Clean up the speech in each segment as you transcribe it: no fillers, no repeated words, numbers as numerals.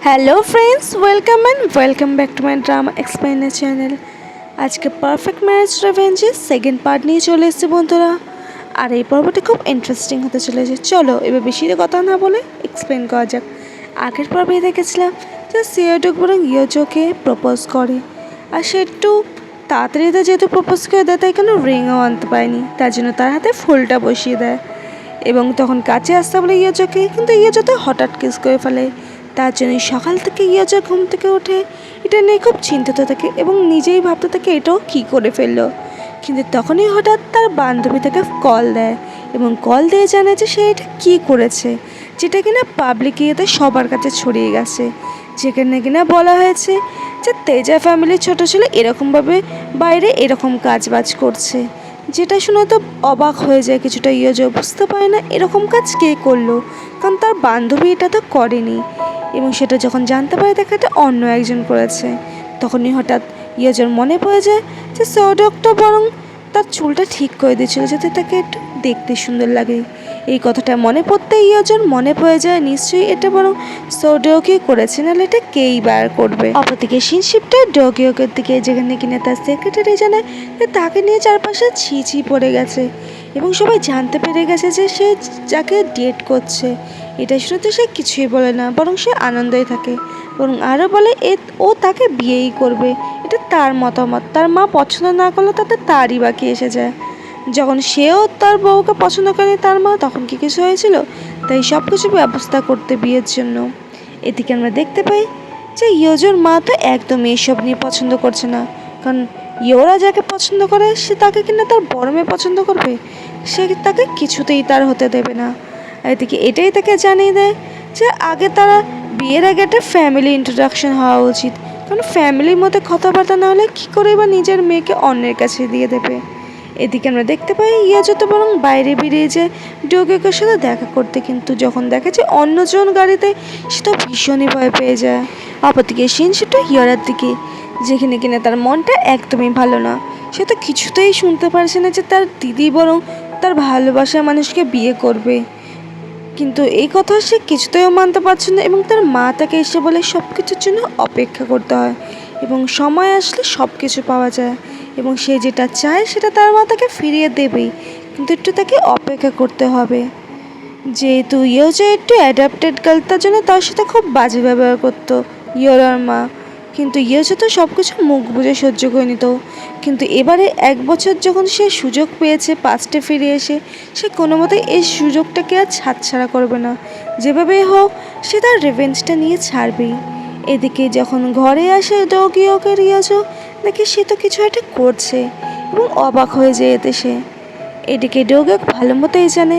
Hello friends, welcome back to my drama explainer channel. আজকে perfect marriage রিভেঞ্জের second part নিয়ে চলে এসেছে বন্ধুরা। আর এই পর্বটি খুব ইন্টারেস্টিং হতে চলেছে। চলো এবার বেশি কথা না বলে এক্সপ্লেন করা যাক। আগের পর্বে দেখেছিলাম যে সিওডক বরং ইয়োজোকে প্রপোজ করে, আর সে একটু তাড়াতাড়িতে যেহেতু প্রপোজ করে দেয় তাই কোনো রিংও আনতে পারেনি, তার জন্য তার হাতে ফুলটা বসিয়ে দেয় এবং তখন কাছে আসতে বলে ইয়োজোকে, কিন্তু ইয়োজো তো হঠাৎ কিস করে ফেলে। তার জন্যই সকাল থেকে ইয়োজো ঘুম থেকে ওঠে এটা নিয়ে খুব চিন্তিত থাকে এবং নিজেই ভাবতে থাকে এটাও কী করে ফেললো। কিন্তু তখনই হঠাৎ তার বান্ধবী তাকে কল দেয় এবং কল দিয়ে জানায় যে সে এটা কী করেছে, যেটা কিনা পাবলিক ইয়েতে সবার কাছে ছড়িয়ে গেছে, যেখানে কিনা বলা হয়েছে যে তেজা ফ্যামিলির ছোটো ছেলে এরকমভাবে বাইরে এরকম কাজবাজ করছে। যেটা শুনে তো অবাক হয়ে যায় কিছুটা ইয়োজো, বুঝতে পারে না এরকম কাজ কে করলো, কারণ তার বান্ধবী এটা তো করেনি। এবং সেটা যখন জানতে পারে দেখা এটা অন্য একজন করেছে, তখনই হঠাৎ ইয়োজোর মনে পড়ে যায় যে সৌডকটা বরং তার চুলটা ঠিক করে দিয়েছিল যাতে তাকে একটু দেখতে সুন্দর লাগে। এই কথাটা মনে পড়তে ইয়োজোর মনে পড়ে যায় নিশ্চয়ই এটা বরং সৌডকই করেছে, নাহলে এটা কেই বার করবে। অপরদিকে সিনশিপটা ডগিওকের দিকে, যেখানে কিনা তার সেক্রেটারি জানায় তাকে নিয়ে চারপাশে ছি পড়ে গেছে এবং সবাই জানতে পেরে গেছে যে সে যাকে ডেট করছে। এটা শুনে তো সে কিছুই বলে না, বরং সে আনন্দেই থাকে, বরং আরও বলে ও তাকে বিয়েই করবে। এটা তার মতামত, তার মা পছন্দ না করলে তাতে তারই বাকি এসে যায়। যখন সেও তার বউকে পছন্দ করেনি তার মা, তখন কি কিছু হয়েছিল, তাই সব কিছু ব্যবস্থা করতে বিয়ের জন্য। এদিকে আমরা দেখতে পাই যে ইয়োজোর মা তো একদমই এসব নিয়ে পছন্দ করছে না, কারণ ইয়োরা যাকে পছন্দ করে সে তাকে কিনা তার বড় মেয়ে পছন্দ করবে, সে তাকে কিছুতেই তার হতে দেবে না। এদিকে এটাই তাকে জানিয়ে দেয় যে আগে তারা বিয়ের আগে একটা ফ্যামিলি ইন্ট্রোডাকশন হওয়া উচিত, কারণ ফ্যামিলির মধ্যে কথাবার্তা না হলে কী করে বা নিজের মেয়েকে অন্যের কাছে দিয়ে দেবে। এদিকে আমরা দেখতে পাই ইয়োজো তো বরং বাইরে বেরিয়ে যায় ডগিওকের সাথে দেখা করতে, কিন্তু যখন দেখে যে অন্যজন গাড়িতে সে তো ভীষণই ভয় পেয়ে যায়। অপরদিকে সিনশিপটা ইয়োরার দিকে, যেখানে কিনা তার মনটা একদমই ভালো না। সে তো কিছুতেই শুনতে পারছে না যে তার দিদি বরং তার ভালোবাসার মানুষকে বিয়ে করবে, কিন্তু এই কথা সে কিছুতেও মানতে পারছে না এবং তার মা তাকে এসে বলে সব কিছুর জন্য অপেক্ষা করতে হয় এবং সময় আসলে সব কিছু পাওয়া যায় এবং সে যেটা চায় সেটা তার মা তাকে ফিরিয়ে দেবেই, কিন্তু একটু তাকে অপেক্ষা করতে হবে। যেহেতু ইয়োজো একটু অ্যাডাপ্টেড গার্ল, তার জন্য তার সাথে খুব বাজে ব্যবহার করতো ইয়োরার মা, কিন্তু ইয়োজো তো সব কিছু মুখ বুঝে সহ্য করে নিত। কিন্তু এবারে 1 বছর যখন সে সুযোগ পেয়েছে পাস্টে ফিরে এসে, সে কোনো মতেই এই সুযোগটাকে আর ছাড়া করবে না, যেভাবেই হোক সে তার রিভেঞ্জটা নিয়ে ছাড়বেই। এদিকে যখন ঘরে আসে ডগিওকের ইয়োজো দেখে সে তো কিছু একটা করছে এবং অবাক হয়ে যায় এতে সে। এদিকে ডগিওক ভালো মতোই জানে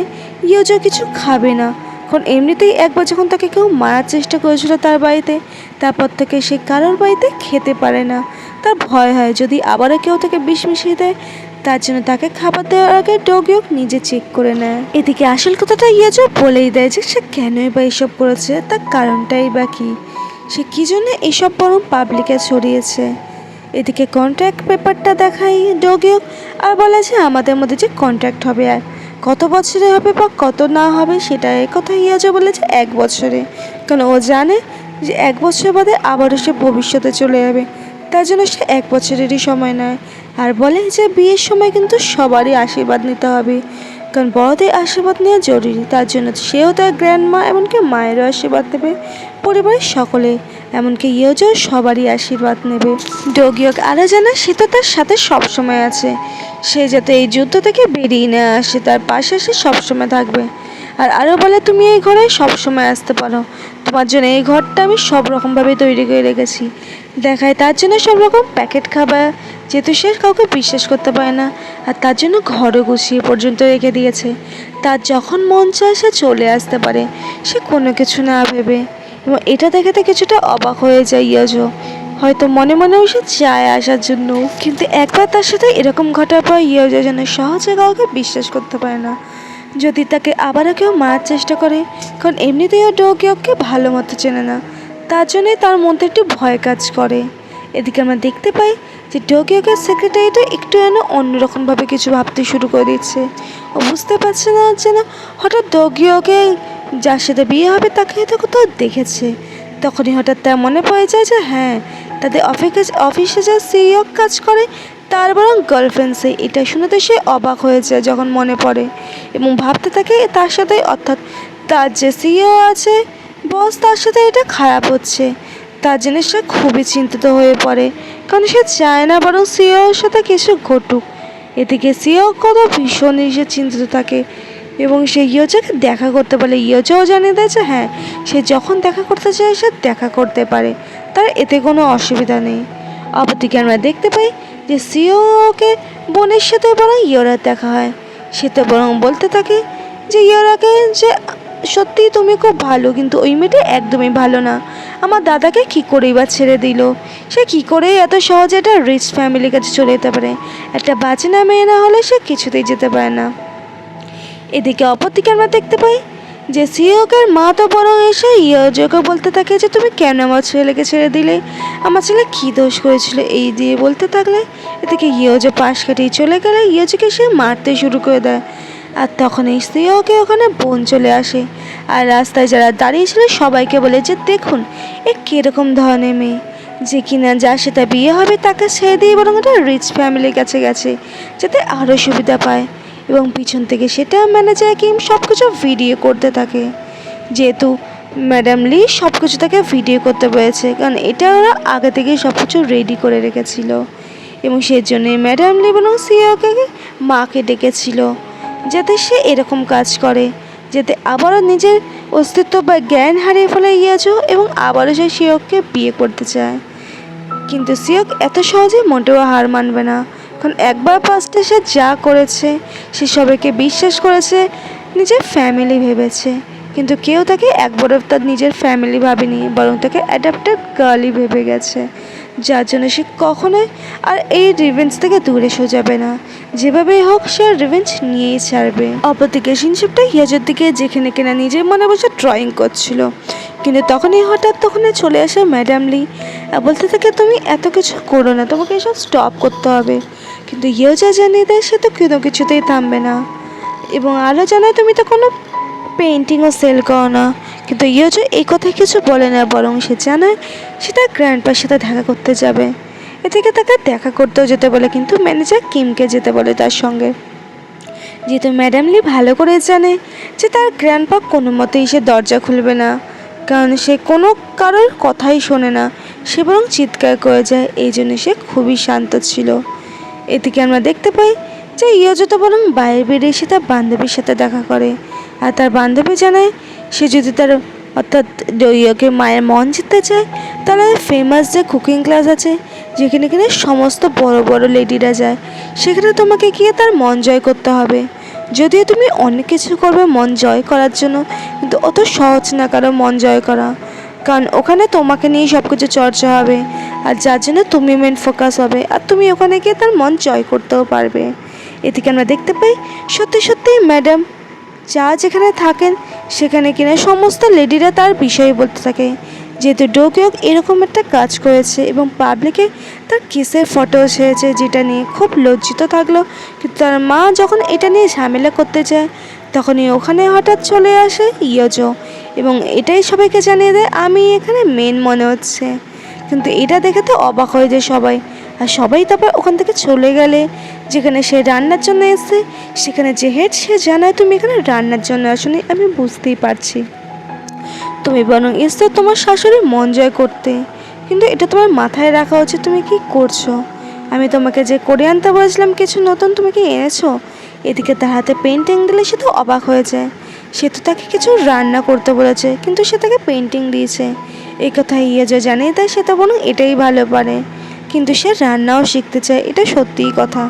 ইয়োজো কিছু খাবে না, কারণ এমনিতেই একবার যখন তাকে কেউ মারার চেষ্টা করেছিল তার বাড়িতে, তারপর থেকে সে কারোর বাড়িতে খেতে পারে না। তার ভয় হয় যদি আবারও কেউ তাকে বিষ মিশিয়ে দেয়, তার জন্য তাকে খাবার দেওয়ার আগে ডগিওক নিজে চেক করে নেয়। এদিকে আসল কথাটা ইয়োজো বলেই দেয় যে সে কেনই বা এসব করেছে, তার কারণটাই বা কী, সে কী জন্য এসব বরং পাবলিকে ছড়িয়েছে। এদিকে কন্ট্রাক্ট পেপারটা দেখাই ডগিওক আর বলে যে আমাদের মধ্যে যে কন্ট্রাক্ট হবে আর কত বছরে হবে বা কত না হবে সেটা এই কথা ইয়োজো বলেছে 1 বছরে, কারণ ও জানে যে 1 বছর বাদে আবারও সে ভবিষ্যতে চলে যাবে, তার জন্য সে 1 বছরেরই সময় নেয়। আর বলে যে বিয়ের সময় কিন্তু সবারই আশীর্বাদ নিতে হবে, কারণ বড়দের আশীর্বাদ নেওয়া জরুরি, তার জন্য সেও তার গ্র্যান্ডমা এমনকি মায়েরও আশীর্বাদ নেবে, পরিবারের সকলে এমনকি ইয়োজো সবারই আশীর্বাদ নেবে। ডগিওক আরও জানে সে তো তার সাথে সবসময় আছে, সে যাতে এই যুদ্ধ থেকে বেরিয়ে না আসে, তার পাশে সে সবসময় থাকবে। আর আরও বলে তুমি এই ঘরে সবসময় আসতে পারো, তোমার জন্য এই ঘরটা আমি সব রকমভাবে তৈরি করে রেখেছি। দেখায় তার জন্য সব রকম প্যাকেট খাবার, যেহেতু সে কাউকে বিশ্বাস করতে পারে না, আর তার জন্য ঘরও গুছিয়ে পর্যন্ত রেখে দিয়েছে, তার যখন মন চায় সে চলে আসতে পারে, সে কোনো কিছু না ভেবে। এবং এটা দেখাতে কিছুটা অবাক হয়ে যায় ইয়োজো, হয়তো মনে মনেও সে চায় আসার জন্য, কিন্তু একবার তার সাথে এরকম ঘটার পর ইয়োজো যেন সহজে কাউকে বিশ্বাস করতে পারে না যদি তাকে আবারও কেউ মারার চেষ্টা করে, কারণ এমনিতেই ও ডগিওকে ভালো মতো চেনে না, তার জন্যই তার মধ্যে একটু ভয় কাজ করে। এদিকে আমরা দেখতে পাই যে ডগিওকের সেক্রেটারিটা একটু যেন অন্যরকমভাবে কিছু ভাবতে শুরু করে দিচ্ছে। ও বুঝতে পারছে না যেন হঠাৎ ডগিওকে যার সাথে বিয়ে হবে তাকে হয়তো কোথাও দেখেছে, তখনই হঠাৎ তার মনে পড়ে যায় যে হ্যাঁ, তাদের অফিসে যা সিইও কাজ করে তার বরং গার্লফ্রেন্ড সে। এটা শুনে তো সে অবাক হয়ে যায় যখন মনে পড়ে, এবং ভাবতে থাকে তার সাথে, অর্থাৎ তার যে সিইও আছে বস, তার সাথে এটা খারাপ হচ্ছে। তার জন্য সে খুবই চিন্তিত হয়ে পড়ে, কারণ সে চায় না বরং সিইওর সাথে কিছু ঘটুক। এদিকে সিইও কত ভীষণ সে চিন্তিত থাকে, এবং সে ইয়োজোকে দেখা করতে বলে। ইয়োজোও জানিয়ে দেয় যে হ্যাঁ, সে যখন দেখা করতে চায় সে দেখা করতে পারে, তার এতে কোনো অসুবিধা নেই। অপরদিকে আমরা দেখতে পাই যে সিইওকে বোনের সাথে বরং ইয়োরার দেখা হয়। সে তো বরং বলতে থাকে যে ইয়োরাকে যে সত্যি তুমি খুব ভালো, কিন্তু ওই মেয়েটা একদমই ভালো না। আমার দাদাকে কী করেই বা ছেড়ে দিল, সে কী করে এত সহজে একটা রিচ ফ্যামিলির কাছে চলে যেতে পারে, একটা বাজনা মেয়ে না হলে সে কিছুতেই যেতে পারে না। এদিকে অপরদিকে আমরা দেখতে পাই যে সিইওকের মা তো বরং এসে ইয়োজোকে বলতে থাকে যে তুমি কেন আমার ছেলেকে ছেড়ে দিলে, আমার ছেলে কী দোষ করেছিল, এই দিয়ে বলতে থাকলে। এদিকে ইয়োজো পাশ কাটিয়ে চলে গেলে ইয়োজোকে সে মারতে শুরু করে দেয়। আর তখন এই সিইওকে ওখানে বোন চলে আসে, আর রাস্তায় যারা দাঁড়িয়েছিল সবাইকে বলে যে দেখুন এ কীরকম ধরনের মেয়ে, যে কিনা যার সাথে বিয়ে হবে তাকে ছেড়ে দিয়ে বরং একটা রিচ ফ্যামিলির কাছে গেছে যাতে আরও সুবিধা পায়। এবং পিছন থেকে সেটা ম্যানেজার কিম সব কিছু ভিডিও করতে থাকে, যেহেতু ম্যাডাম লি সব কিছু তাকে ভিডিও করতে বলেছে, কারণ এটা ওরা আগে থেকেই সব কিছু রেডি করে রেখেছিল। এবং সেই জন্যই ম্যাডাম লি বরং সিইওকে মাকে ডেকেছিল যাতে সে এরকম কাজ করে, যাতে আবারও নিজের অস্তিত্ব বা জ্ঞান হারিয়ে ফেলে ইয়োজো, এবং আবারও সে সিইওকে বিয়ে করতে চায়। কিন্তু সিইও এত সহজে মোটেও হার মানবে না, কারণ একবার পাস্টে সে যা করেছে সে সবাইকে বিশ্বাস করেছে, নিজের ফ্যামিলি ভেবেছে, কিন্তু কেউ তাকে একবারও তার নিজের ফ্যামিলি ভাবেনি, বরং তাকে অ্যাডাপ্টেড গার্লই ভেবে গেছে, যার জন্য সে কখনোই আর এই রিভেঞ্জ থেকে দূরে সরে যাবে না। যেভাবেই হোক সে রিভেঞ্জ নিয়েই ছাড়বে। অপরদিকে শিনশিপটা ইয়োজোর দিকে, যেখানে কিনা নিজের মনে বসে ড্রয়িং করছিল, কিন্তু তখনই হঠাৎ চলে আসে ম্যাডাম লি, বলতে থাকে তুমি এত কিছু করো না, তোমাকে এসব স্টপ করতে হবে। কিন্তু ইয়োজো জানিয়ে দেয় সে তো কোনো কিছুতেই থামবে না, এবং আরও জানায় তুমি তো কোনো পেন্টিংও সেল করো না। কিন্তু ইয়োজো এই কথায় কিছু বলে না, বরং সে জানায় সে তার গ্র্যান্ডপার সাথে দেখা করতে যাবে। এদিকে তাকে দেখা করতেও যেতে বলে, কিন্তু ম্যানেজার কিমকে যেতে বলে তার সঙ্গে, যেহেতু ম্যাডাম লি ভালো করে জানে যে তার গ্র্যান্ডপা কোনো মতেই সে দরজা খুলবে না, কারণ সে কোনো কারোর কথাই শোনে না, সে বরং চিৎকার করে যায়। এই জন্য সে খুবই শান্ত ছিল। এদিকে আমরা দেখতে পাই যে ইয়োজো তো বরং বাইরে বেরিয়ে এসে তার বান্ধবীর সাথে দেখা করে, আর তার বান্ধবী জানায় সে যদি তার, অর্থাৎ ইয়োকে মায়ের মন জিততে চায়, তাহলে ফেমাস যে কুকিং ক্লাস আছে যেখানে কিনা সমস্ত বড় বড় লেডিরা যায়, সেখানে তোমাকে গিয়ে তার মন জয় করতে হবে। যদিও তুমি অনেক কিছু করবে মন জয় করার জন্য, কিন্তু অত সহজ না কারো মন জয় করা, কারণ ওখানে তোমাকে নিয়ে সব কিছু চর্চা হবে, আর যার জন্য তুমি মেন ফোকাস হবে, আর তুমি ওখানে গিয়ে তার মন জয় করতেও পারবে। এদিকে আমরা দেখতে পাই সত্যি সত্যিই ম্যাডাম যা যেখানে থাকেন সেখানে কিনা সমস্ত লেডিরা তার বিষয়ে বলতে থাকে, যেহেতু ডোকিওক এরকম একটা কাজ করেছে এবং পাবলিকে তার কিসের ফটো ছেড়েছে, যেটা নিয়ে খুব লজ্জিত থাকলো। কিন্তু তার মা যখন এটা নিয়ে ঝামেলা করতে যায়, তখনই ওখানে হঠাৎ চলে আসে ইয়োজো, এবং এটাই সবাইকে জানিয়ে দেয় আমি এখানে মেন মনে হচ্ছে। কিন্তু এটা দেখে তো অবাক হয়ে যায় সবাই, আর সবাই তারপর ওখান থেকে চলে গেলে যেখানে সে রান্নার জন্য এসে, সেখানে যে হেড সে জানায় তুমি এখানে রান্নার জন্য আসনি, আমি বুঝতেই পারছি, তুমি বরং এসছো তোমার শাশুড়ির মন জয় করতে, কিন্তু এটা তোমার মাথায় রাখা উচিত তুমি কি করছো। আমি তোমাকে যে করে আনতে বলেছিলাম কিছু নতুন, তুমি কি এনেছো? এদিকে তার হাতে পেন্টিং দিলে সে তো অবাক হয়ে যায়, সে তো তাকে কিছু রান্না করতে বলেছে কিন্তু সে তাকে পেন্টিং দিয়েছে। এই কথা ইয়োজো জানেই, তাই সে তো বরং এটাই ভালো পারে, কিন্তু সে রান্নাও শিখতে চায়, এটা সত্যিই কথা।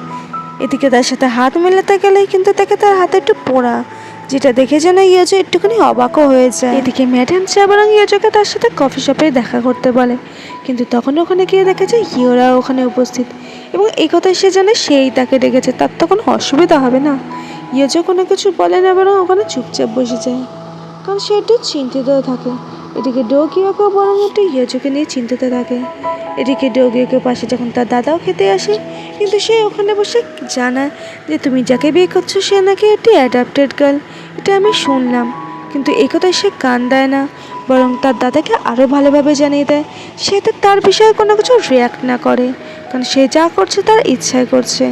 এদিকে তার সাথে হাত মেলাতে গেলে কিন্তু তাকে তার হাতে একটু পোড়া, যেটা দেখে যেন ইয়োজো একটুখানি অবাকও হয়ে যায়। এদিকে ম্যাডাম চা বরং ইয়োজোকে তার সাথে কফি শপে দেখা করতে বলে, কিন্তু তখন ওখানে গিয়ে দেখে যে ইয়োরা ওখানে উপস্থিত, এবং এই কথা সে জানে সেই তাকে ডেকেছে, তার তো কোনো অসুবিধা হবে না। ইয়োজো কোনো কিছু বলে না, বরং ওখানে চুপচাপ বসে যায়, কারণ সে একটু চিন্তিত থাকে। এদিকে ডোকিওকেও বরং একটু ইয়োজোকে নিয়ে চিন্তিত থাকে। এদিকে ডোকিওকে পাশে যখন তার দাদাও খেতে আসে, কিন্তু সে ওখানে বসে জানায় যে তুমি যাকে বিয়ে করছো সে নাকি একটি অ্যাডাপ্টেড গার্ল, এটা আমি শুনলাম, কিন্তু এই কথায় সে কান দেয় না, বরং তার দাদাকে আরও ভালোভাবে জানিয়ে দেয় সে তার বিষয়ে কোনো কিছু রিয়াক্ট না করে, কারণ সে যা করছে তার ইচ্ছায় করছে।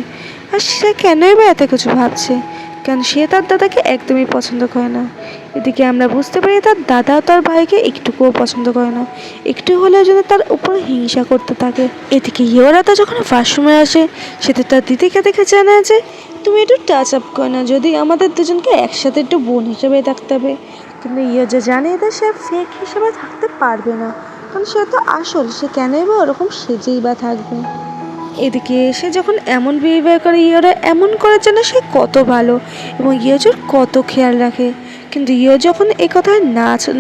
আর সে কেনই বা এত কিছু ভাবছে, কারণ সে তার দাদাকে একদমই পছন্দ করে না। এদিকে আমরা বুঝতে পারি তার দাদাও তার ভাইকে একটুকুও পছন্দ করে না, একটু হলেও যেন তার উপর হিংসা করতে থাকে। এদিকে ইয়োরাতা যখন ওয়াশরুমে আসে সেটা তার দিদিকে দেখে জানায় যে তুমি একটু টাচ আপ করো না, যদি আমাদের দুজনকে একসাথে একটু বোন হিসেবে থাকতে হবে। কিন্তু ইয়োজা জানে যে সে ফেক হিসেবে থাকতে পারবে না, কারণ সে তো আসল, সে কেনই বা ওরকম সেজেই বা থাকবে। এদিকে সে যখন এমন বিহেভিয়ার করে ইয়োরা এমন করে যেন সে কত ভালো এবং ইয়োজোর কত খেয়াল রাখে, কিন্তু ইয়ো যখন এ কথায়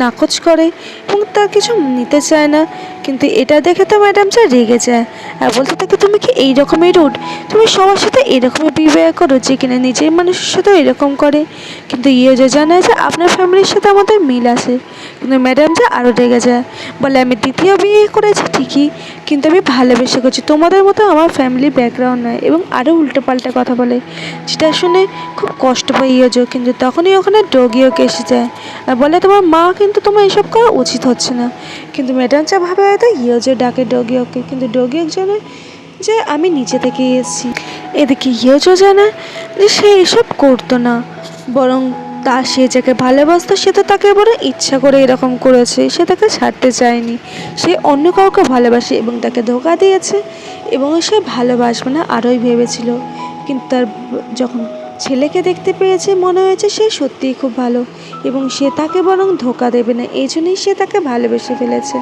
নাকচ করে এবং তার কিছু নিতে চায় না, কিন্তু এটা দেখে তো ম্যাডাম চা রেগে যায় আর বলতে থাকে তুমি কি এই রকমই রুড, তুমি সবার সাথে এরকমই বিহেভিয়ার করো যে কিনা নিজের মানুষের সাথেও এরকম করে। কিন্তু ইয়োজো জানায় যে আপনার ফ্যামিলির সাথে আমাদের মিল আছে, কিন্তু ম্যাডাম যা আরও রেগে যায়, বলে আমি দ্বিতীয় বিয়ে করেছি ঠিকই, কিন্তু আমি ভালোবেসে করছি, তোমাদের মতো আমার ফ্যামিলি ব্যাকগ্রাউন্ড নয়, এবং আরও উল্টোপাল্টা কথা বলে, যেটা শুনে খুব কষ্ট পায় ইয়োজো। কিন্তু তখনই ওখানে ডগিওকে এসে যায় আর বলে তোমার মা কিন্তু তোমার এসব করা উচিত হচ্ছে না। কিন্তু ম্যাডাম চা ভাবে হয়তো ইয়োজো ডাকে ডগিওকে, কিন্তু ডগিওক জানে যে আমি নিচে থেকে এসেছি। এদিকে ইয়োজো জানে যে সে এসব করতো না, বরং সে যাকে ভালোবাসতো সে তো তাকে বরং ইচ্ছা করে এরকম করেছে, সে তাকে ছাড়তে চায়নি, সে অন্য কাউকে ভালোবাসে এবং তাকে ধোঁকা দিয়েছে এবং সে ভালোবাসবে না আরোই ভেবেছিল। কিন্তু তার যখন ছেলেকে দেখতে পেয়েছে মনে হয়েছে সে সত্যিই খুব ভালো এবং সে তাকে বরং ধোঁকা দেবে না, এই জন্যই সে তাকে ভালোবেসে ফেলেছে।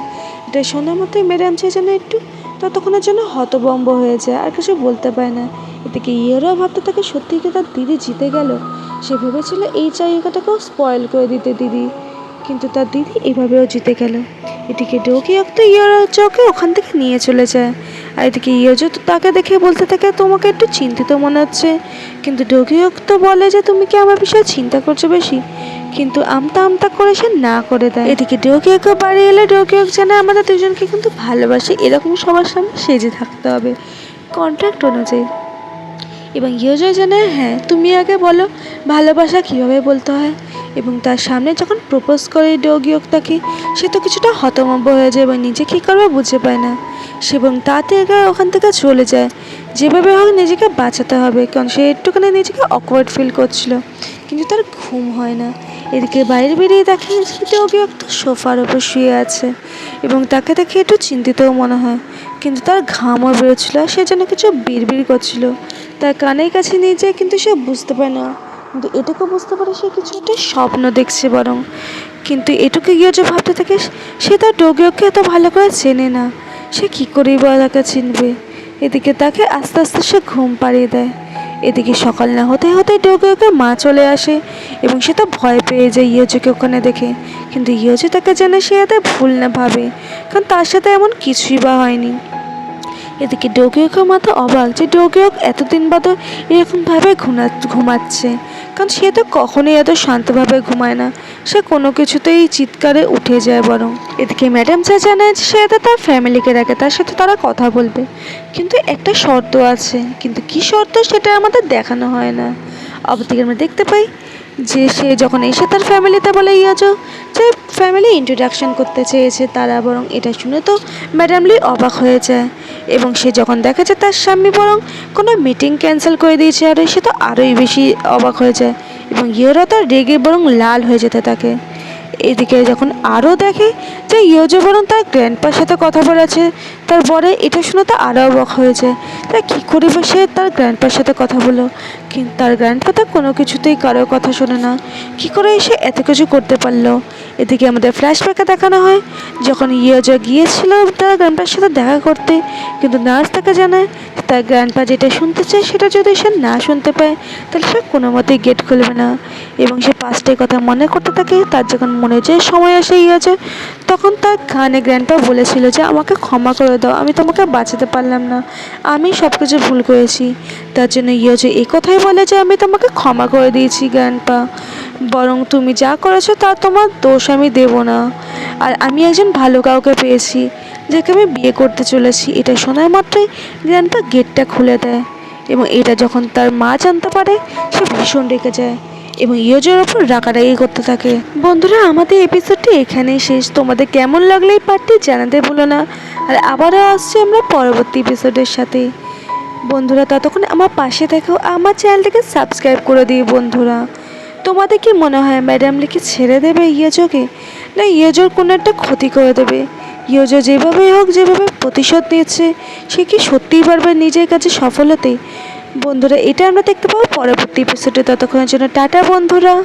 এটা শোনার মতোই ম্যাডাম সে যেন একটু ততক্ষণের জন্য হতভম্ব হয়ে যায় আর কিছু বলতে পারে না। এদিকে ইয়োরাও ভাবতে তাকে সত্যি কি তার দিদি জিতে গেল, সে ভেবেছিল এই জায়গাটাকেও স্পয়েল করে দিতে দিদি, কিন্তু তার দিদি এভাবেও জিতে গেল। এদিকে ডগিওক তো ইয়োজোকে ওখান থেকে নিয়ে চলে যায় আর এদিকে ইয়োজো তো তাকে দেখে বলতে থাকে তোমাকে একটু চিন্তিত মনে হচ্ছে, কিন্তু ডগিওক তো বলে যে তুমি কি আমার বিষয়ে চিন্তা করছো বেশি, কিন্তু আমতা আমতা করে সে না করে দেয়। এদিকে ডগিওকে বাড়ি এলে ডগিওক জানে আমাদের দুজনকে কিন্তু ভালোবাসে, এরকম সবার সামনে সেজে থাকতে হবে কন্ট্রাক্ট অনুযায়ী। এবং ইয়োজো জানে হ্যাঁ তুমি আগে বলো ভালোবাসা কীভাবে বলতে হয়, এবং তার সামনে যখন প্রপোজ করে ডগিওক তাকে, সে তো কিছুটা হতভম্ব হয়ে যায় এবং নিজে কী করবে বুঝে পায় না সে, এবং তা থেকে ওখান থেকে চলে যায় যেভাবে হোক নিজেকে বাঁচাতে হবে, কারণ সে একটুখানি নিজেকে অকওয়ার্ড ফিল করছিল, কিন্তু তার ঘুম হয় না। এদিকে বাইরে বেরিয়ে দেখে ডগিওক তো সোফার ওপর শুয়ে আছে এবং তাকে দেখে একটু চিন্তিতও মনে হয়, কিন্তু তার ঘামও বেরোচ্ছিল, সে যেন কিছু বিড়বিড় করছিল, তার কানের কাছে নিয়ে যায় কিন্তু সে বুঝতে পারে না, কিন্তু এটুকু বুঝতে পারে সে কিছু একটা স্বপ্ন দেখছে বরং। কিন্তু এটুকু ইয়োজো ভাবতে থাকে সে তার ডগিওকে এত ভালো করে চেনে না, সে কী করেই বা তাকে চিনবে। এদিকে তাকে আস্তে আস্তে সে ঘুম পাড়িয়ে দেয়। এদিকে সকাল না হতে হতে ডগিওকে মা চলে আসে এবং সে তো ভয় পেয়ে যায় ইয়োজোকে ওখানে দেখে, কিন্তু ইয়োজো তাকে জানে সে এতে ভুল না ভাবে, কারণ তার সাথে এমন কিছুই বা হয়নি। এদিকে ডগিওকের মাথা অবাক যে ডগিওক এতদিন বাদে এরকমভাবে ঘুমাচ্ছে, কারণ সে তো কখনোই এত শান্তভাবে ঘুমায় না, সে কোনো কিছুতেই চিৎকারে উঠে যায় বরং। এদিকে ম্যাডাম চা জানায় যে সে এতে তার ফ্যামিলিকে রাখে, তার সাথে তারা কথা বলবে, কিন্তু একটা শর্ত আছে, কিন্তু কী শর্ত সেটা আমাদের দেখানো হয় না। অবদিকে আমরা দেখতে পাই যে সে যখন এসে তার ফ্যামিলিতে বলে ইয়োজো যে ফ্যামিলি ইন্ট্রোডাকশন করতে চেয়েছে তারা, বরং এটা শুনে তো ম্যাডাম লি অবাক হয়ে যায় এবং সে যখন দেখে যে তার স্বামী বরং কোনো মিটিং ক্যান্সেল করে দিয়েছে আর সে তো আরোই বেশি অবাক হয়ে যায় এবং ইয়োরা তো রেগে বরং লাল হয়ে যেতে থাকে। এদিকে যখন আরও দেখে যে ইয়োজো বরং তার গ্র্যান্ডপার সাথে কথা বলেছে তার বরে, এটা শুনে তো আরও অবাক হয়ে যায়, তাই কী করে সে তার গ্র্যান্ডপার সাথে কথা বলো, কিন্তু তার গ্র্যান্ডপা তো কোনো কিছুতেই কারোর কথা শোনে না, কী করে সে এত কিছু করতে পারলো। এদিকে আমাদের ফ্ল্যাশব্যাকে দেখানো হয় যখন ইয়োজো গিয়েছিল তার গ্র্যান্ডপার সাথে দেখা করতে, কিন্তু নার্স তাকে জানায় তার গ্র্যান্ডপা যেটা শুনতে চায় সেটা যদি সে না শুনতে পায় তাহলে সে কোনো মতেই গেট খুলবে না, এবং সে পাঁচটার কথা মনে করতে থাকে। তার যখন মনে যে সময় আসে ইয়োজো, তখন তার কানে গ্র্যান্ডপা বলেছিল যে আমাকে ক্ষমা করে দাও, আমি তোমাকে বাঁচাতে পারলাম না, আমি সব কিছু ভুল করেছি। তার জন্য ইয়োজো এই কথাই বলে যে আমি তোমাকে ক্ষমা করে দিয়েছি গ্র্যান্ডপা, বরং তুমি যা করেছো তা তোমার দোষ আমি দেব না, আর আমি একজন ভালো কাউকে পেয়েছি যাকে আমি বিয়ে করতে চলেছি। এটা শোনার মাত্রই গ্র্যান্ডপা গেটটা খুলে দেয় এবং এটা যখন তার মা জানতে পারে সে ভীষণ রেগে যায় এবং ইয়োজোর ওপর রাগারাগি করতে থাকে। বন্ধুরা, আমাদের এপিসোডটি এখানেই শেষ। তোমাদের কেমন লাগলো এই পার্টটি জানাতে ভুলো না। আর আবারও আসছি আমরা পরবর্তী এপিসোডের সাথে। বন্ধুরা, ততক্ষণ আমার পাশে থেকেও আমার চ্যানেলটাকে সাবস্ক্রাইব করে দিই। বন্ধুরা, তোমাদের কি মনে হয় ম্যাডাম লিখে ছেড়ে দেবে ইয়োজোকে, না ইয়োজোর কোনো একটা ক্ষতি করে দেবে? ইয়োজো যেভাবেই হোক, যেভাবে প্রতিশোধ নিচ্ছে, সে কি সত্যিই পারবে নিজের কাছে সফল হতে? বন্ধুরা, এটা আমরা দেখতে পাবো পরবর্তী এপিসোডে। ততক্ষণের জন্য টাটা বন্ধুরা।